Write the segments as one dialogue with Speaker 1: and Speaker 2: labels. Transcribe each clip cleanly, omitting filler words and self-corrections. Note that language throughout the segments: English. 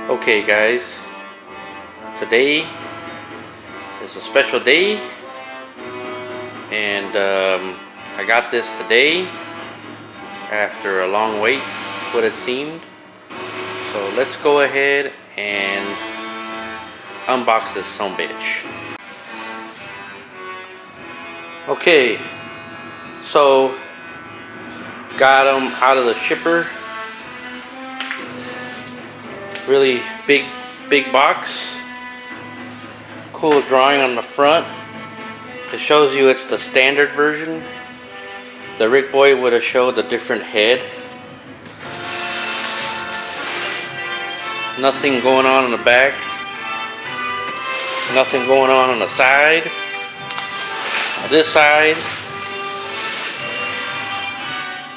Speaker 1: Okay guys, today is a special day and I got this today after a long wait, what it seemed. So let's go ahead and unbox this sumbitch. Okay, so got them out of the shipper. Really big box. Cool drawing on the front. It shows you it's the standard version. The Rick Boy would have showed a different head. Nothing going on the back. Nothing going on the side. This side.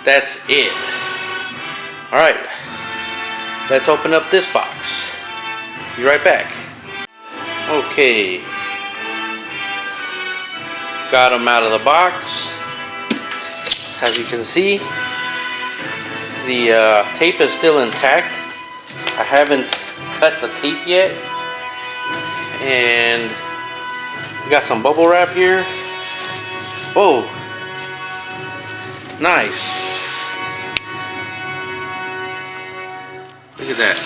Speaker 1: That's it. Alright. Let's open up this box. Be right back. Okay. Got them out of the box. As you can see, the tape is still intact. I haven't cut the tape yet. And we got some bubble wrap here. Whoa. Nice. Look at that.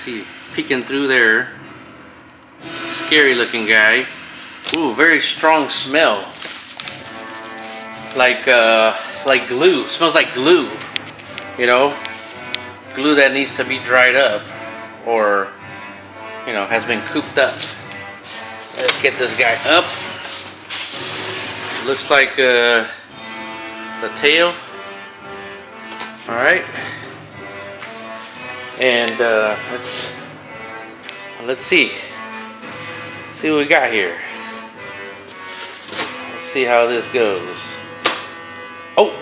Speaker 1: See, peeking through there. Scary looking guy. Ooh, very strong smell. Like glue. Smells like glue. You know? Glue that needs to be dried up. Or, you know, has been cooped up. Let's get this guy up. Looks like the tail. Alright. And let's see what we got here. Let's see how this goes. Oh,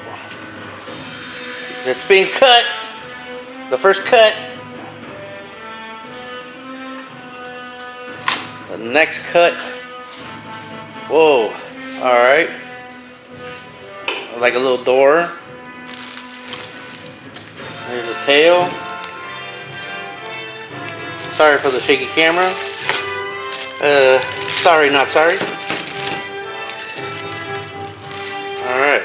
Speaker 1: it's being cut. The first cut. The next cut. Whoa. All right. Like a little door. There's a tail. Sorry for the shaky camera. Sorry, not sorry. Alright.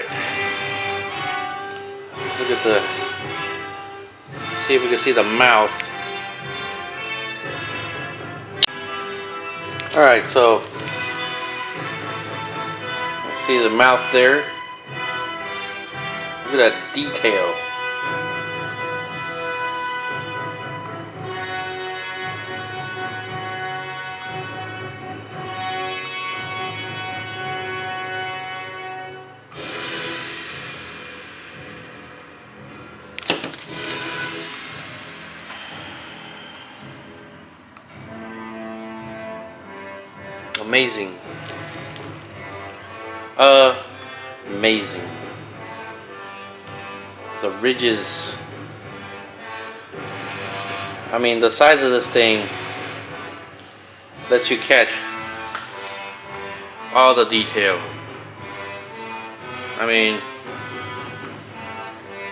Speaker 1: Look at the... See if we can see the mouth. Alright, so... See the mouth there? Look at that detail. Amazing. Amazing. The ridges. I mean, the size of this thing lets you catch all the detail. I mean,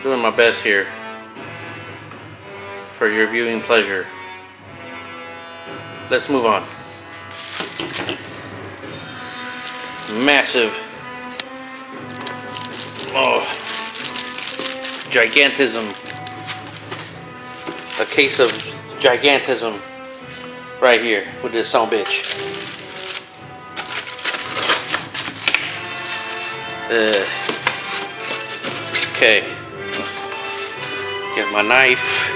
Speaker 1: doing my best here for your viewing pleasure. Let's move on. Massive. Oh, gigantism. A case of gigantism right here with this sumbitch. Okay. Get my knife.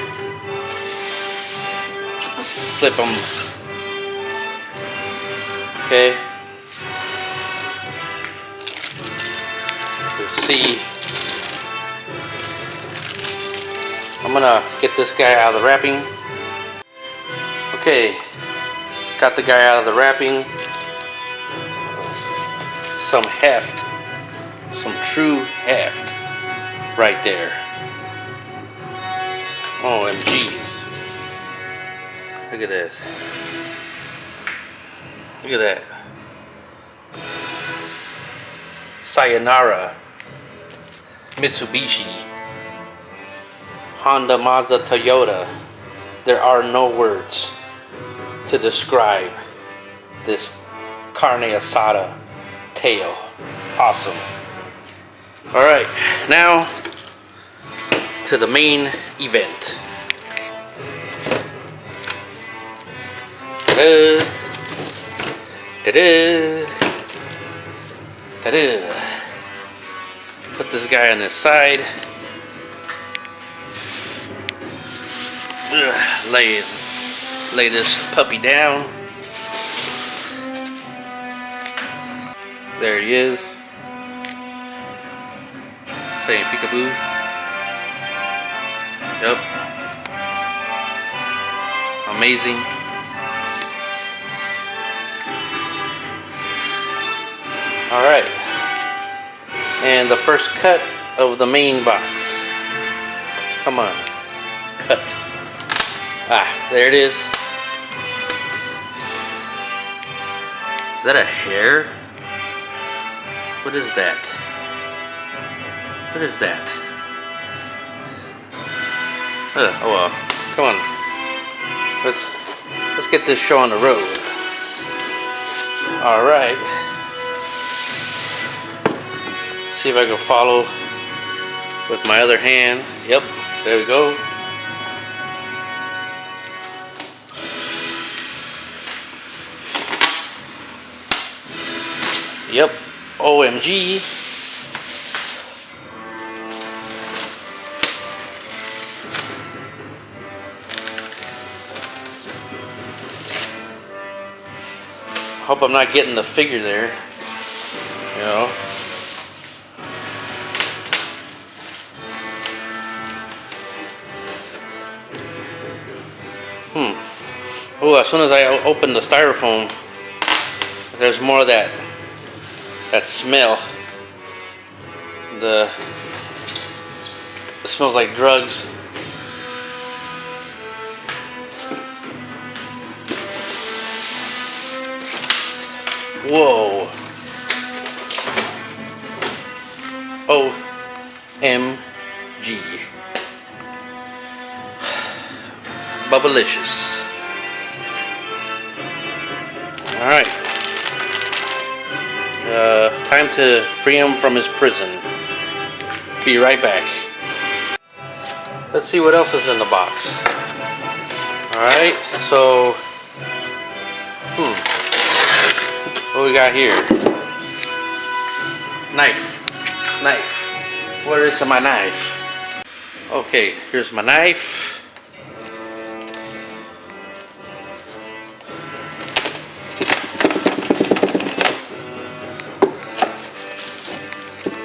Speaker 1: Flip them. Okay. See, I'm gonna get this guy out of the wrapping. Okay, got the guy out of the wrapping. Some heft, some true heft right there. OMGs. Look at this. Look at that. Sayonara. Mitsubishi, Honda, Mazda, Toyota. There are no words to describe this carne asada tail. Awesome. Alright, now to the main event. Ta-da! Ta-da! Ta-da! Put this guy on his side. Lay this puppy down. There he is. Saying peekaboo. Yep. Amazing. Alright. And the first cut of the main box. Come on. Cut. Ah, there it is. Is that a hair? What is that? What is that? Oh well. Come on. Let's get this show on the road. Alright. See if I can follow with my other hand. Yep, there we go. Yep, OMG. Hope I'm not getting the figure there, you know. Oh, as soon as I open the styrofoam, there's more of that smell. It smells like drugs. Whoa. OMG. Bubblicious. Alright. Time to free him from his prison. Be right back. Let's see what else is in the box. Alright, so what we got here? Knife. Where is my knife? Okay, here's my knife.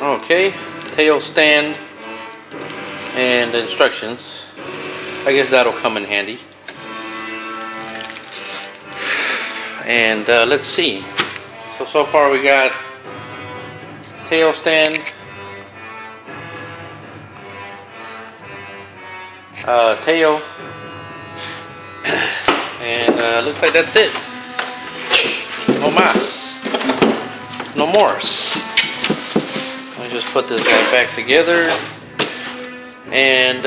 Speaker 1: Okay, tail stand and instructions. I guess that'll come in handy. And let's see. So far we got tail stand, tail, and looks like that's it. No más. No more. Let me just put this guy back together, and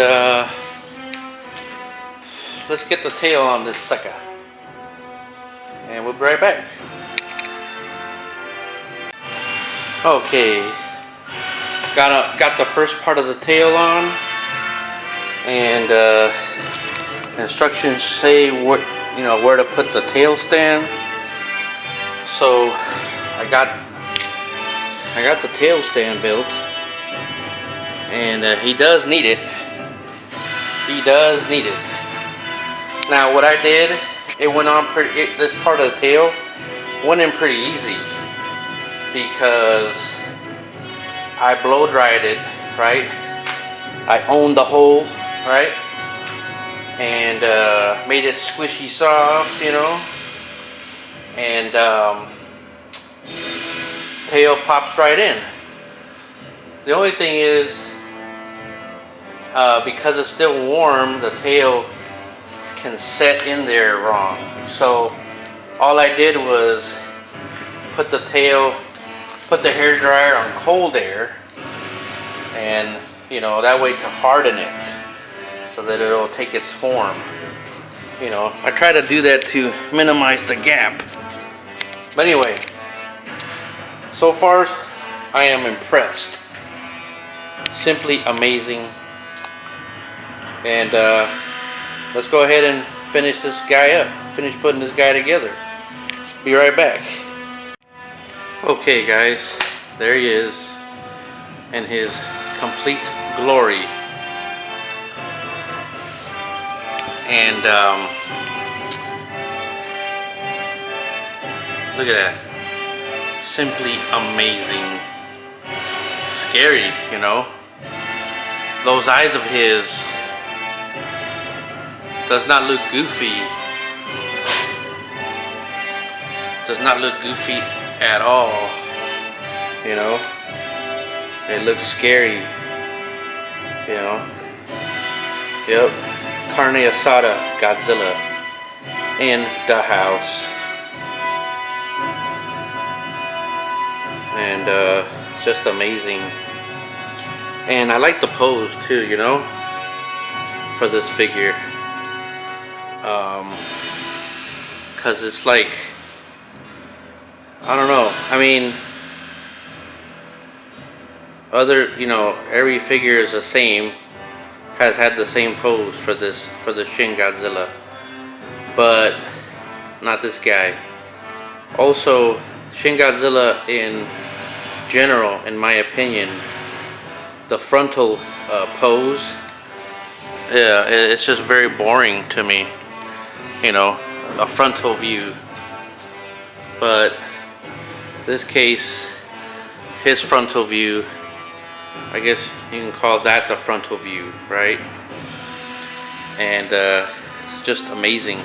Speaker 1: let's get the tail on this sucker, and we'll be right back. Okay, got the first part of the tail on, and instructions say where to put the tail stand. So I got the tail stand built, and he does need it. Now what I did, it went on this part of the tail went in pretty easy because I blow dried it, right? I owned the hole, right? And made it squishy soft, and tail pops right in. The only thing is, because it's still warm, the tail can set in there wrong. So all I did was put the hair dryer on cold air, and that way to harden it so that it'll take its form. You know, I try to do that to minimize the gap. But anyway, so far I am impressed. Simply amazing. And let's go ahead and finish this guy up. Finish putting this guy together. Be right back. Okay guys, there he is in his complete glory. And look at that. Simply amazing. Scary, you know. Those eyes of his does not look goofy. Does not look goofy at all. You know. It looks scary. You know. Yep. Carne asada Godzilla in the house. And it's just amazing. And I like the pose too, you know, for this figure. Cause it's like, I don't know. I mean, you know, every figure is the same, has had the same pose for the Shin Godzilla, but not this guy. Also, Shin Godzilla in general, in my opinion, the frontal pose, yeah, it's just very boring to me. You know, a frontal view. But this case, his frontal view, I guess you can call that the frontal view, right? And it's just amazing.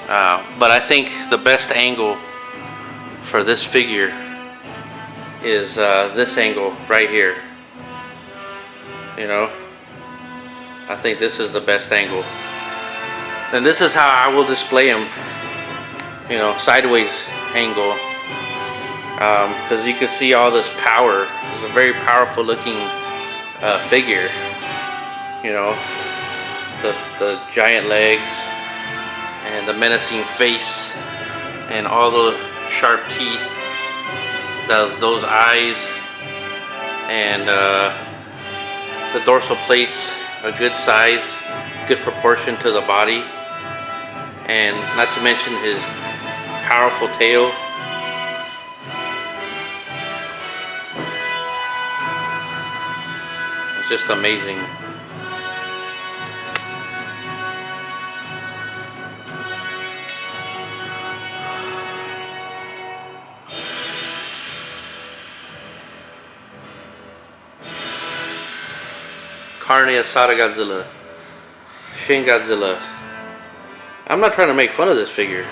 Speaker 1: But I think the best angle for this figure is this angle right here. You know, I think this is the best angle. And this is how I will display him. You know, sideways angle. Because you can see all this power. It's a very powerful looking figure. You know, the giant legs and the menacing face and all the sharp teeth, those eyes, and the dorsal plates, a good size, good proportion to the body, and not to mention his powerful tail. Just amazing. Carne asada Godzilla, Shin Godzilla. I'm not trying to make fun of this figure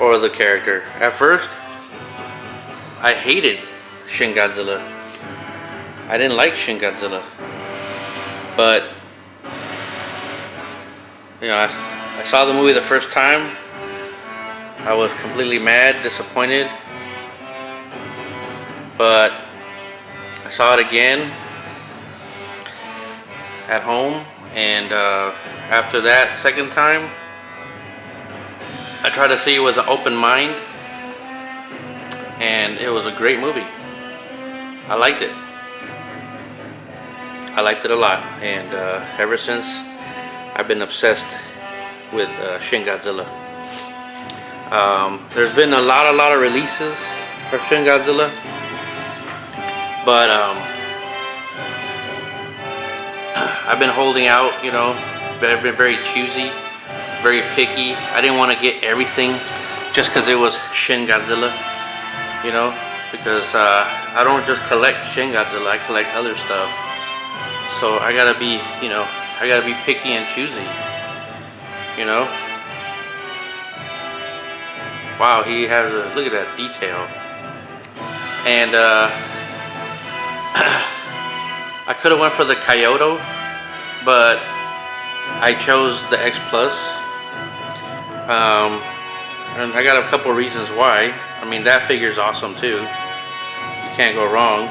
Speaker 1: or the character. At first, I hated Shin Godzilla. I didn't like Shin Godzilla, but you know, I saw the movie the first time. I was completely mad, disappointed, but I saw it again at home, and after that second time, I tried to see it with an open mind, and it was a great movie. I liked it. I liked it a lot, and ever since, I've been obsessed with Shin Godzilla. There's been a lot of releases for Shin Godzilla, but I've been holding out, you know. I've been very choosy, very picky. I didn't want to get everything just because it was Shin Godzilla, you know, because I don't just collect Shin Godzilla, I collect other stuff. So I gotta be, you know, I gotta be picky and choosy, you know. Wow, he has a, look at that detail. And I could have went for the Kyoto, but I chose the X Plus. And I got a couple reasons why. I mean, that figure is awesome too. You can't go wrong.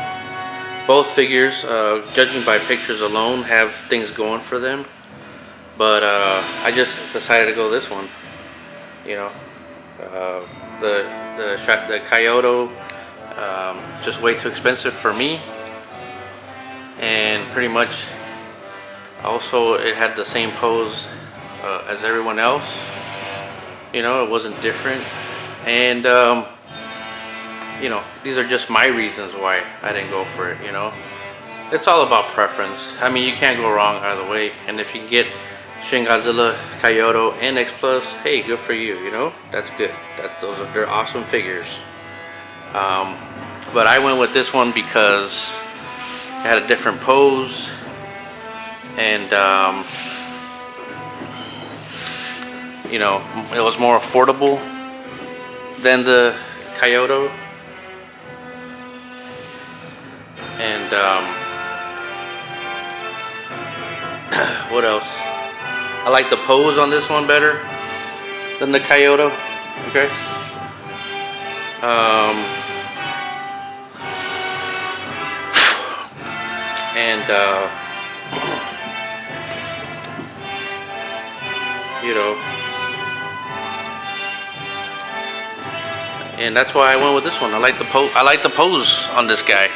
Speaker 1: Both figures, judging by pictures alone, have things going for them. But I just decided to go this one. You know, the Kyoto is just way too expensive for me, and pretty much also it had the same pose as everyone else. You know, it wasn't different, and you know, these are just my reasons why I didn't go for it. You know, it's all about preference. I mean, you can't go wrong either way, and if you can get Shin Godzilla, Kyoto, and X Plus, hey, good for you. You know, that's good. They're awesome figures. But I went with this one because it had a different pose, and you know, it was more affordable than the Kyoto. And what else? I like the pose on this one better than the Kyoto. Okay. And you know, and that's why I went with this one. I like the pose. I like the pose on this guy.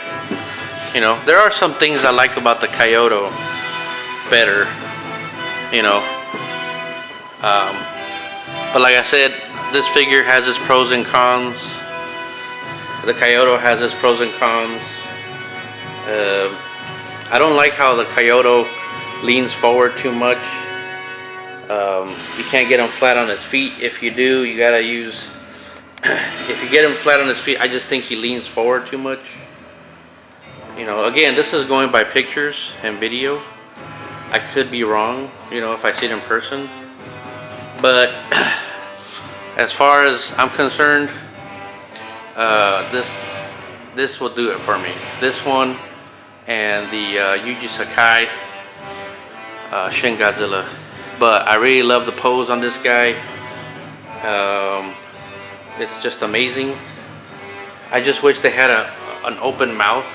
Speaker 1: You know, there are some things I like about the Kyoto better. You know, but like I said, this figure has its pros and cons. The Kyoto has its pros and cons. I don't like how the Kyoto leans forward too much. You can't get him flat on his feet. If you do, you gotta use. If you get him flat on his feet, I just think he leans forward too much. You know, again, this is going by pictures and video. I could be wrong, you know, if I see it in person. But as far as I'm concerned, this will do it for me. This one and the Yuji Sakai Shin Godzilla. But I really love the pose on this guy. It's just amazing. I just wish they had an open mouth,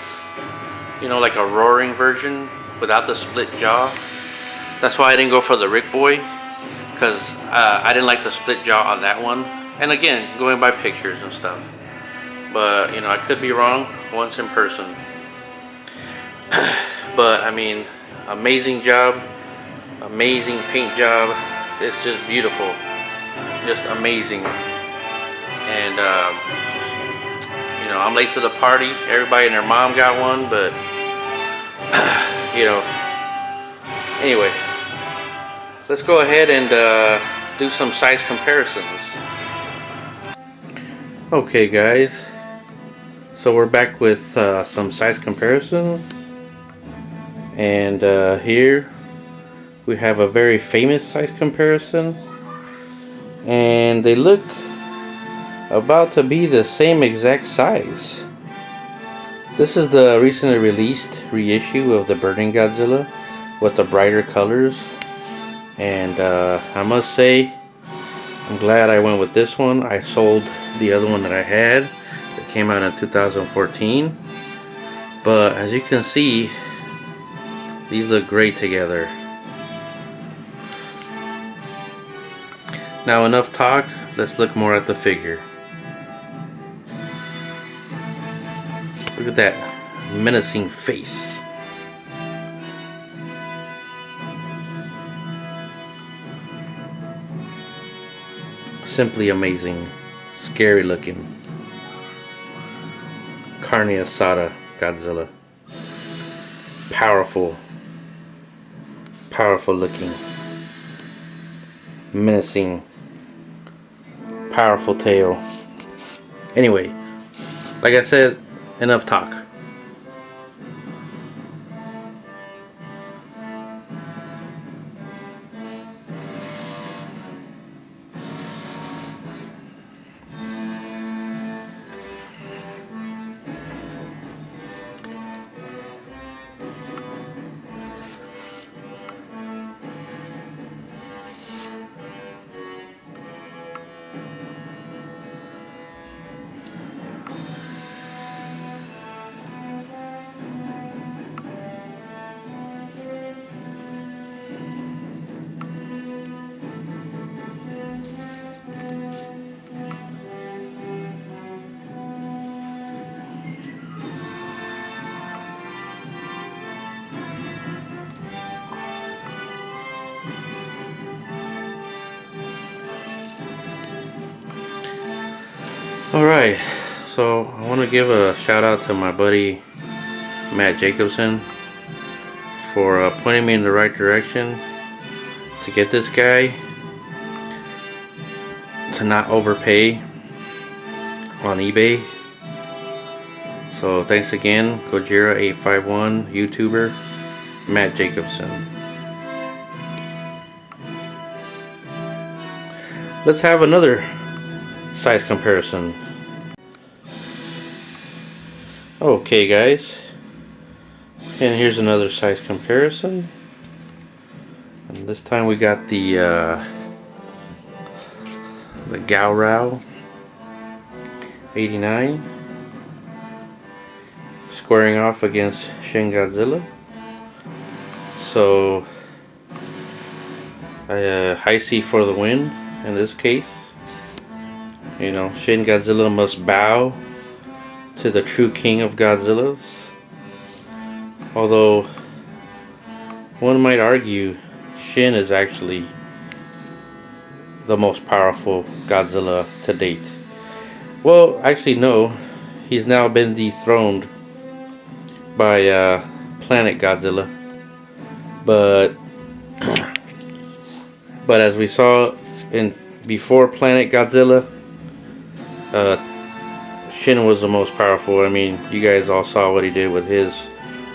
Speaker 1: you know, like a roaring version without the split jaw. That's why I didn't go for the Rick Boy, because I didn't like the split jaw on that one. And again, going by pictures and stuff. But, you know, I could be wrong once in person. But, I mean, amazing job. Amazing paint job. It's just beautiful. Just amazing. And, you know, I'm late to the party. Everybody and their mom got one, but, you know, anyway, let's go ahead and do some size comparisons. Okay, guys, so we're back with some size comparisons, and here we have a very famous size comparison, and they look about to be the same exact size. This is the recently released reissue of the Burning Godzilla with the brighter colors, and I must say I'm glad I went with this one. I sold the other one that I had that came out in 2014, but as you can see, these look great together. Now, enough talk, let's look more at the figure. Look at that menacing face. Simply amazing. Scary looking. Carne asada Godzilla. Powerful. Powerful looking. Menacing. Powerful tail. Anyway, like I said, enough talk. Alright, so I want to give a shout out to my buddy Matt Jacobson for pointing me in the right direction to get this guy to not overpay on eBay. So thanks again, Gojira851 YouTuber Matt Jacobson. Let's have another size comparison. Okay guys, and here's another size comparison, and this time we got the Gaorao 89 squaring off against Shin Godzilla. So high C for the win in this case. You know, Shin Godzilla must bow to the true king of Godzillas. Although one might argue Shin is actually the most powerful Godzilla to date. Well, actually no, he's now been dethroned by Planet Godzilla. But as we saw in before Planet Godzilla, Shin was the most powerful. I mean, you guys all saw what he did with his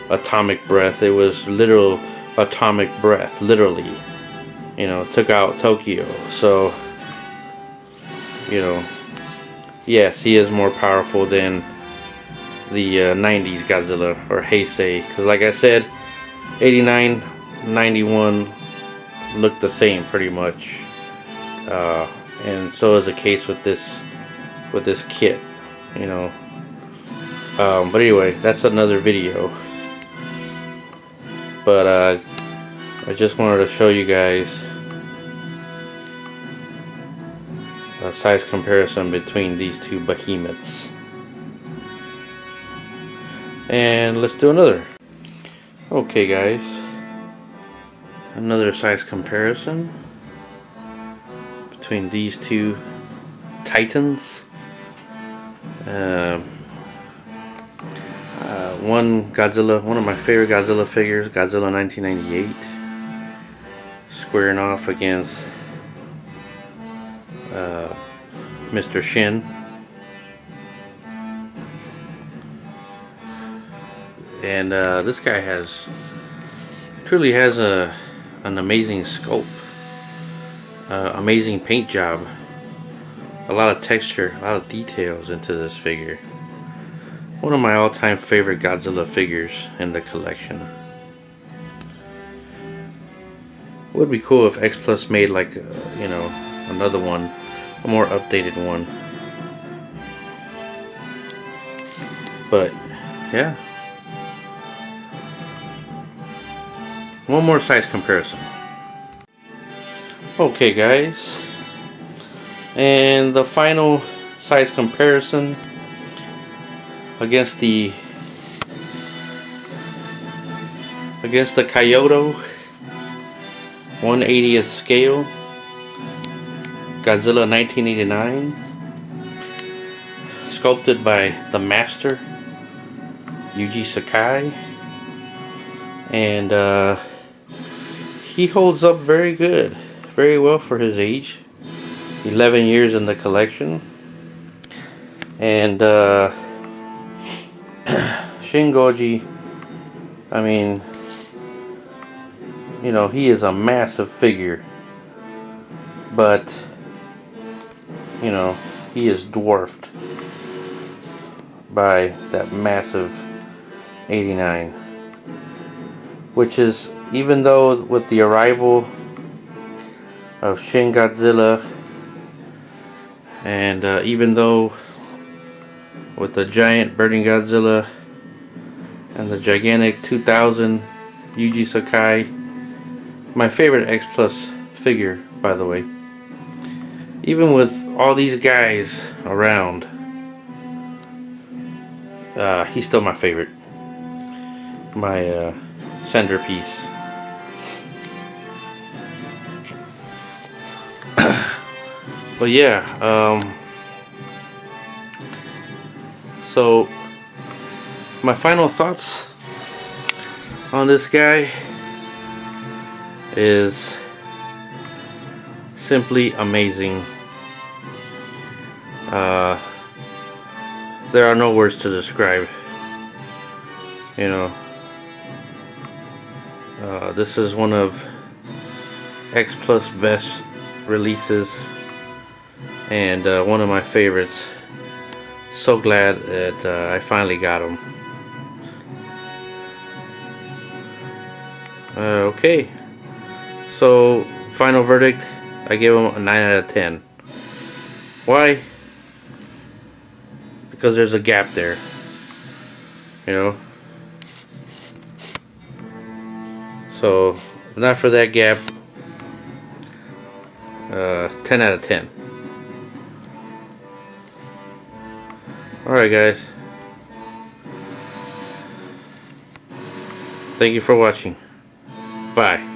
Speaker 1: atomic breath. It was literal atomic breath, literally. You know, took out Tokyo. So, you know, yes, he is more powerful than the 90s Godzilla, or Heisei. Because like I said, 89, 91 looked the same pretty much. And so is the case with this kit. You know, but anyway, that's another video. But I just wanted to show you guys a size comparison between these two behemoths. And let's do another. Okay guys, another size comparison between these two titans. One of my favorite Godzilla figures, Godzilla 1998, squaring off against Mr. Shin. And this guy truly has an amazing sculpt, amazing paint job, a lot of texture, a lot of details into this figure. One of my all-time favorite Godzilla figures in the collection. Would be cool if X Plus made like you know, another one, a more updated one. But yeah, one more size comparison. Okay guys, and the final size comparison against the Kyoto 1/80th scale Godzilla 1989, sculpted by the master Yuji Sakai, and he holds up very good, very well for his age. 11 years in the collection. And Shin Goji, I mean, you know, he is a massive figure, but you know, he is dwarfed by that massive 89, which is, even though with the arrival of Shin Godzilla, and even though with the giant burning Godzilla and the gigantic 2000 Yuji Sakai, my favorite X Plus figure, by the way, even with all these guys around, he's still my favorite, my centerpiece. But yeah, So my final thoughts on this guy is simply amazing. There are no words to describe. You know, this is one of X Plus best releases and one of my favorites. So glad that I finally got him. Okay, so final verdict, I give him a 9 out of 10. Why? Because there's a gap there, you know. So if not for that gap, 10 out of 10. Alright guys, thank you for watching. Bye.